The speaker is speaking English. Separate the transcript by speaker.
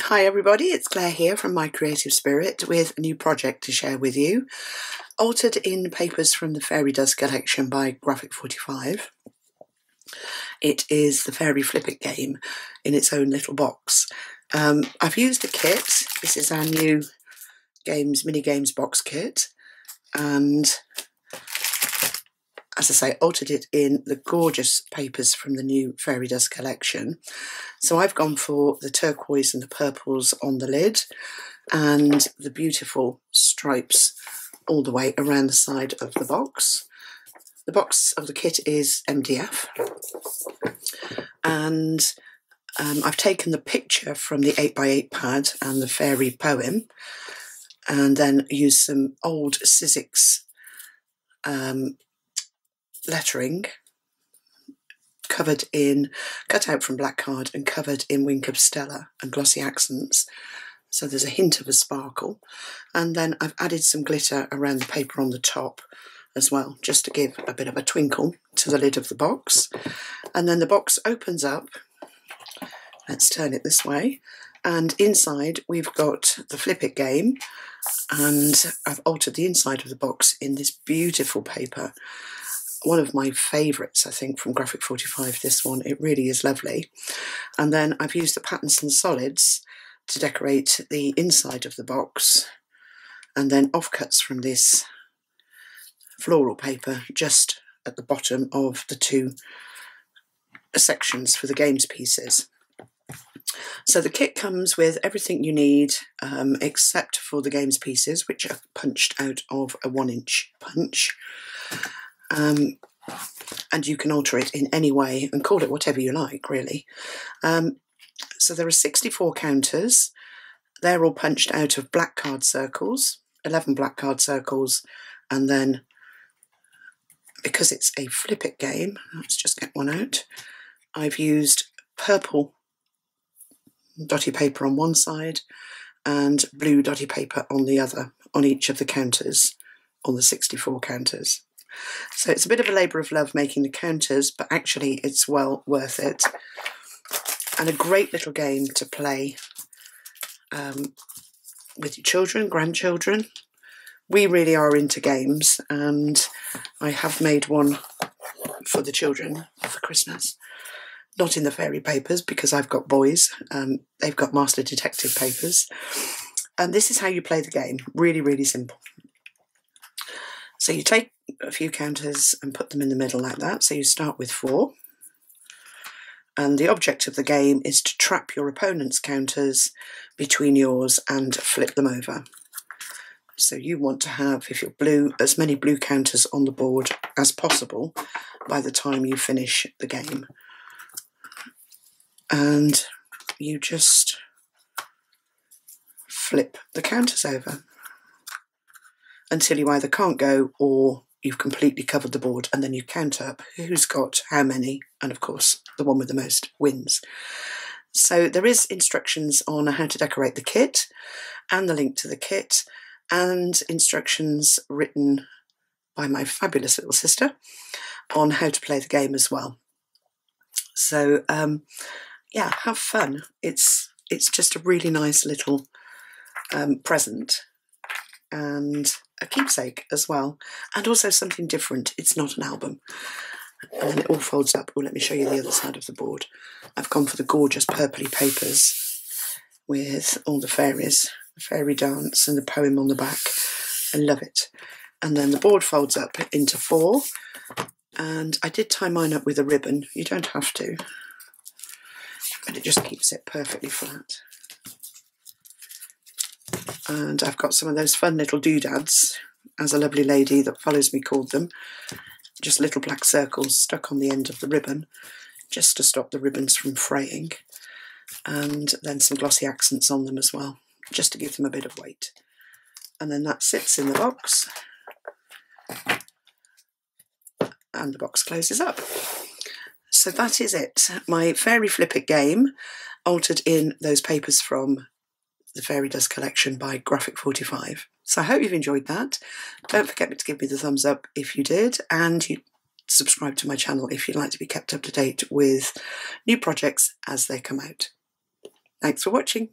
Speaker 1: Hi everybody, it's Claire here from My Creative Spirit with a new project to share with you. Altered in papers from the Fairy Does collection by Graphic 45. It is the Fairy Flipit game in its own little box. I've used a kit. This is our new mini games box kit, and as I say, altered it in the gorgeous papers from the new Fairy Does collection. So I've gone for the turquoise and the purples on the lid and the beautiful stripes all the way around the side of the box. The box of the kit is MDF, and I've taken the picture from the 8x8 pad and the fairy poem, and then used some old Sizzix lettering cut out from black card and covered in Wink of Stella and glossy accents, so there's a hint of a sparkle. And then I've added some glitter around the paper on the top as well, just to give a bit of a twinkle to the lid of the box. And then the box opens up. Let's turn it this way, and inside we've got the Flipit game, and I've altered the inside of the box in this beautiful paper. One of my favourites, I think, from Graphic 45, this one. It really is lovely. And then I've used the patterns and solids to decorate the inside of the box, and then offcuts from this floral paper just at the bottom of the two sections for the games pieces. So the kit comes with everything you need except for the games pieces, which are punched out of a 1-inch punch. And you can alter it in any way and call it whatever you like, really. So there are 64 counters. They're all punched out of black card circles, 11 black card circles, and then, because it's a Flipit game, let's just get one out, I've used purple dotty paper on one side and blue dotty paper on the other, on each of the counters, on the 64 counters. So it's a bit of a labour of love making the counters, but actually it's well worth it. And a great little game to play with your children, grandchildren. We really are into games, and I have made one for the children for Christmas. Not in the fairy papers, because I've got boys. They've got Master Detective papers. And this is how you play the game. Really, really simple. So you take a few counters and put them in the middle like that. So you start with 4. And the object of the game is to trap your opponent's counters between yours and flip them over. So you want to have, if you're blue, as many blue counters on the board as possible by the time you finish the game. And you just flip the counters over until you either can't go or you've completely covered the board, and then you count up who's got how many, and of course the one with the most wins. So there is instructions on how to decorate the kit, and the link to the kit, and instructions written by my fabulous little sister on how to play the game as well. So yeah, have fun. It's just a really nice little present, and a keepsake as well, and also something different. It's not an album, and it all folds up. Well, let me show you the other side of the board. I've gone for the gorgeous purpley papers with all the fairies, the fairy dance and the poem on the back. I love it. And then the board folds up into 4, and I did tie mine up with a ribbon. You don't have to, but it just keeps it perfectly flat. And I've got some of those fun little doodads, as a lovely lady that follows me called them. Just little black circles stuck on the end of the ribbon, just to stop the ribbons from fraying. And then some glossy accents on them as well, just to give them a bit of weight. And then that sits in the box. And the box closes up. So that is it. My Fairy Flipit game, altered in those papers from the Fairy Does collection by Graphic 45. So I hope you've enjoyed that. Don't forget to give me the thumbs up if you did, and you subscribe to my channel if you'd like to be kept up to date with new projects as they come out. Thanks for watching.